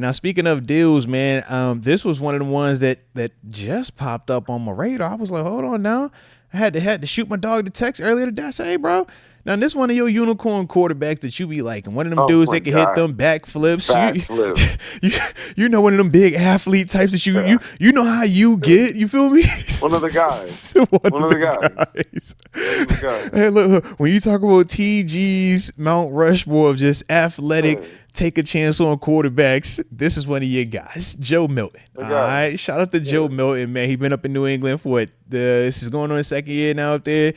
Now, speaking of deals, man, this was one of the ones that just popped up on my radar. I was like, hold on now. I had to shoot my dog the text earlier today. I said, hey, bro. Now, this one of your unicorn quarterbacks that you be like, and one of them Oh dudes my that can hit God. them backflips. Backflips. You know one of them big athlete types that you Yeah. you you know how you get. You feel me? One of the guys. One One of of the the guys. guys. One of the guys. Hey, look, when you talk about TG's Mount Rushmore of just athletic, Yeah. take a chance on quarterbacks, this is one of your guys, Joe Milton. The All right, guys. shout out to Joe Yeah. Milton, man. He been up in New England for what? This is going on his second year now up there. Is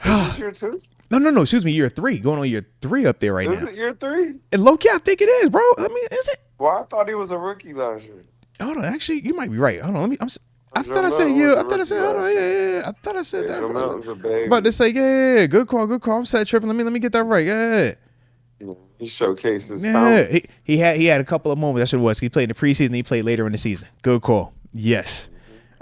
this year two? No. Excuse me, year three, going on year three up there right Is now. it year three? And low key, I think it is, bro. I mean, is it? Well, I thought he was a rookie last year. Hold on, actually, you might be right. Hold on, let me. I Joe thought I said Milton yeah. was I a thought I rookie said hold on, last year. yeah. I thought I said Yeah, that. Joe Milton's a I'm about to baby. say yeah. Good call, good call. I'm set tripping. Let me get that right. Yeah. Yeah, he showcased his Yeah, talents. he had a couple of moments. That's what it was. He played in the preseason. He played later in the season. Good call. Yes.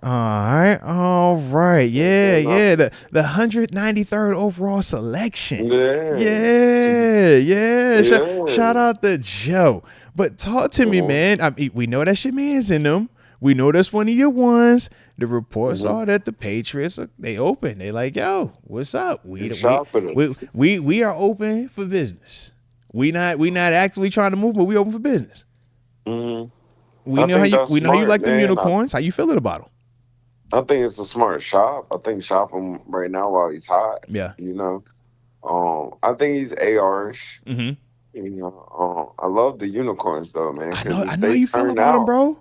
Mhm. All right. Yeah, Yeah, came out yeah. from The 193rd overall selection. yeah. Yeah, yeah. Shout Yeah. out to Joe. But talk to me, Mhm. man. I mean, we know that shit man's in them. We know that's one of your ones. The reports Mhm. are that the Patriots they open. They like, yo, what's up? He's shopping it. We are open for business. We not actively trying to move, but we open for business. Hmm. We I know how think you that's we know how you smart, like them man. unicorns. How you feeling about them? I think it's a smart shop. I think shop him right now while he's hot. Yeah. You know, I think he's AR-ish. Mm-hmm. You know, I love the unicorns though, man, I because know I if know how they you feel turn about them, out bro.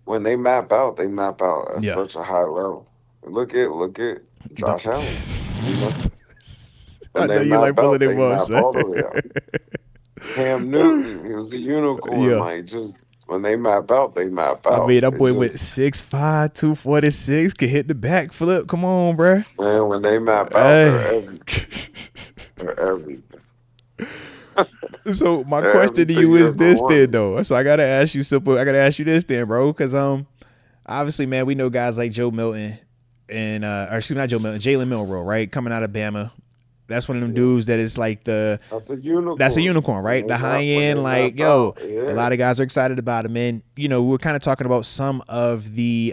when they map out at Yeah. such a high level. Look at Don't- Josh Allen. You know, I when know they you like map pulling out, them they up, map son. all the way out. Cam Newton, he was a unicorn. Yeah. Like just when they map out, they map I out. mean, that It boy went just 6'5", 246, can hit the backflip. Come on, bruh. man, when they map out, they're Hey. everything. They're everything. So my They're question to everything you you is ever this then wanted. though. So I gotta ask you simple. I gotta ask you this then, bro. Cause obviously, man, we know guys like Joe Milton and or excuse me, not Joe Milton, Jalen Milroe, right? Coming out of Bama. That's one of them Yeah, dudes that is like that's a that's a unicorn unicorn, when right? they The high when they end, like, map yo, out. a Yeah. lot of guys are excited about him. And, we're kind of talking about some of the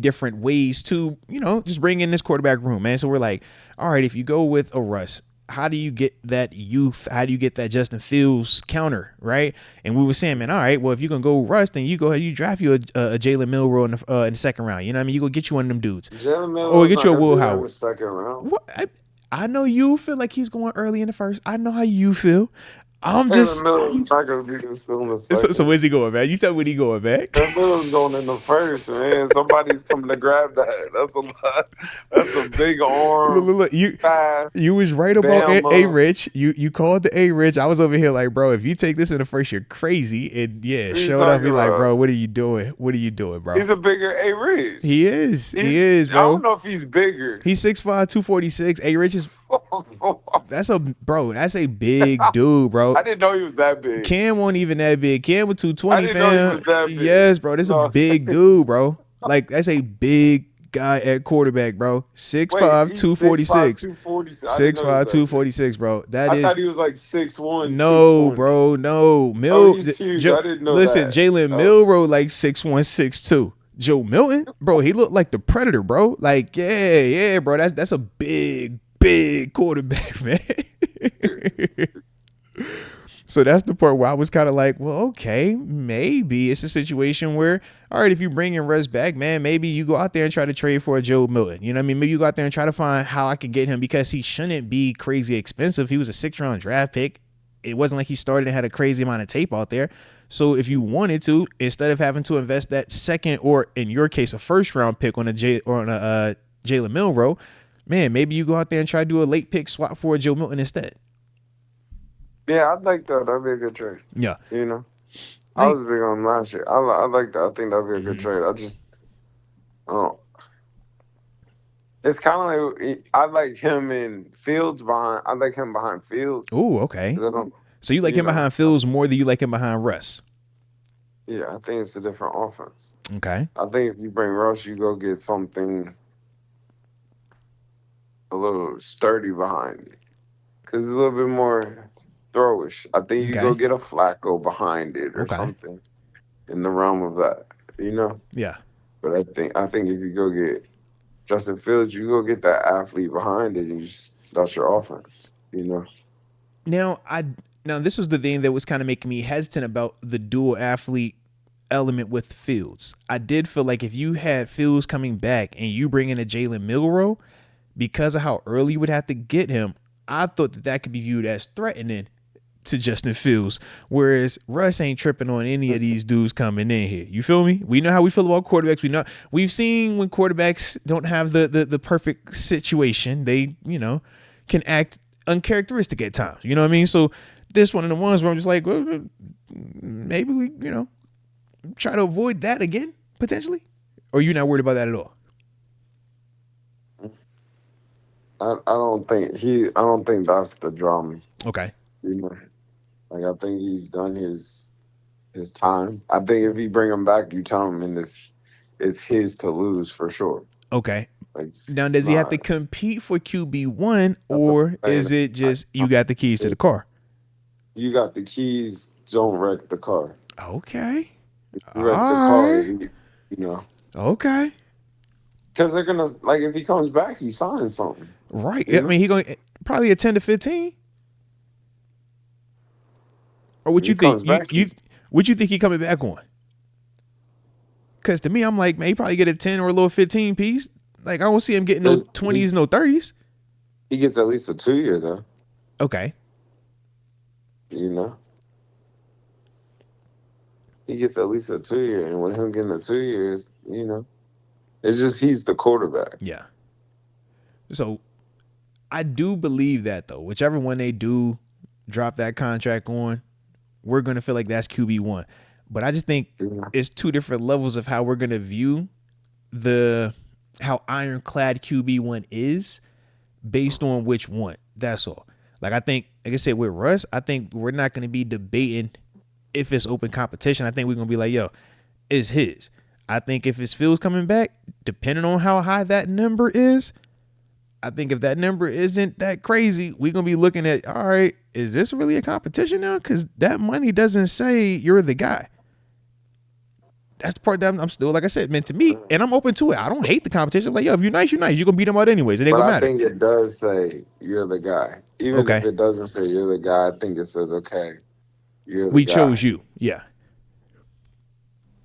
different ways to, just bring in this quarterback room, man. So we're like, all right, if you go with a Russ, how do you get that youth? How do you get that Justin Fields counter, right? And we were saying, man, all right, well, if you're gonna go Russ, then you go ahead, you draft you a Jalen Milroe in the second round. You know what I mean? You go get you one of them dudes, Jalen or Milroe's get not you a gonna Will do that in the Howard. second round. What? I know you feel like he's going early in the first. I know how you feel. I'm Jalen just Milroe's not gonna be there still in the so second. where's he going, man? You tell me when he going, man. Jalen Milroe's going in the first, man. Somebody's coming to grab that. That's a lot. That's a big Look, arm, look, look, fast, you was right about A Bama. Rich. You called the A Rich. I was over here like, bro, if you take this in the first, you're crazy. And yeah, What are you showed up. talking He like, about? bro, what are you doing? What are you doing, bro? He's a bigger A Rich. He is. He's He is, I don't bro. know if he's bigger. He's 6'5", 246. A Rich is that's a big dude, bro. I didn't know he was that big. Cam wasn't even that big. Cam was I 220, didn't know he fam. was that big. Yes, bro. That's a No. big dude, bro. Like, that's a big guy at quarterback, bro. 6'5", Wait, he's 6'5", 246. 246. I didn't know he was 6'5", that big. 246, bro. That I is thought he was like 6'1", no, 220. bro. No. Oh, he's huge. I didn't know Listen, that. Jalen Oh, Milroe like 6'1", 6'2". Joe Milton, bro, he looked like the Predator, bro. Like, yeah, bro. That's a big quarterback, man. So that's the part where I was kind of like, well, okay, maybe it's a situation where, all right, if you bring in Russ back, man, maybe you go out there and try to trade for a Joe Milton. You know what I mean? Maybe you go out there and try to find how I could get him because he shouldn't be crazy expensive. He was a 6th-round draft pick. It wasn't like he started and had a crazy amount of tape out there. So if you wanted to, instead of having to invest that second or in your case a 1st-round pick on a Jalen Milroe, man, maybe you go out there and try to do a late pick swap for a Joe Milton instead. yeah, I'd like that. That'd be a good trade. Yeah. You know, I Like, was big on last year. I like that. I think that'd be a good mhm. trade. Oh, it's kind of like I like him in Fields behind. I like him behind Fields. Ooh, okay. 'Cause I don't, So you like you him know, behind Fields more than you like him behind Russ. yeah, I think it's a different offense. Okay. I think if you bring Rush, you go get something a little sturdy behind it, because it's a little bit more. throwish. I think you go Okay. get a Flacco behind it or Okay. something in the realm of that, you know. Yeah. But I think if you go get Justin Fields, you go get that athlete behind it, and that's your offense, you know. Now now this was the thing that was kind of making me hesitant about the dual athlete element with Fields. I did feel like if you had Fields coming back and you bring in a Jalen Milroe, because of how early you would have to get him, I thought that could be viewed as threatening to Justin Fields. Whereas Russ ain't tripping on any of these dudes coming in here. You feel me? We know how we feel about quarterbacks. We've seen when quarterbacks don't have the perfect situation, they, can act uncharacteristic at times. You know what I mean? So this one of the ones where I'm just like, well, maybe we, try to avoid that again, potentially? Or you not worried about that at all? I don't think that's the drama. Okay. You know, like I think he's done his time. I think if you bring him back, you tell him it's his to lose for sure. Okay. Like Now, it's does he have not. to compete for QB1, That's what or I'm is it saying. just you got the keys to the car? You got the keys. Don't wreck the car. Okay. You wreck the car. All right. You know, Okay. because they're gonna like if he comes back, he signs something. Right. You I know, mean, he going probably a 10 to 15. Or what if you he think? comes You back, you what you think he coming back on? Because to me, I'm like, man, he probably get a 10 or a little 15 piece. Like I don't see him getting no he 20s, no 30s. he gets at least a 2 year though. Okay. You know, he gets at least a 2 year, and with him getting a 2 years, it's just he's the quarterback. Yeah. So I do believe that though. Whichever one they do drop that contract on, we're gonna feel like that's QB1. But I just think You know? it's two different levels of how we're gonna view how ironclad QB1 is based on which one. That's all. Like I think, like I said, with Russ, I think we're not gonna be debating if it's open competition. I think we're gonna be like, yo, it's his. I think if it's Fields coming back, depending on how high that number is, I think if that number isn't that crazy, we're going to be looking at, all right, is this really a competition now? Because that money doesn't say you're the guy. That's the part that I'm still, like I said, meant to me, and I'm open to it. I don't hate the competition. I'm like, yo, if you're nice, you're nice. You're going to beat them out anyways. It ain't But going to I matter. think it does say you're the guy. Even if Okay. it doesn't say you're the guy, I think it says, okay, you're the We chose guy. you. Yeah.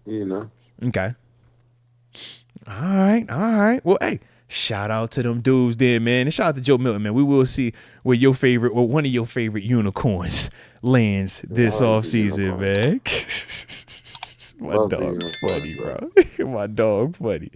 You know? Okay. All right. All right. Well, hey, shout out to them dudes there, man. And shout out to Joe Milton, man. We will see where your favorite or one of your favorite unicorns lands this I like the offseason, unicorn. man. My Love the dog funny, unicorns, bro. My dog funny.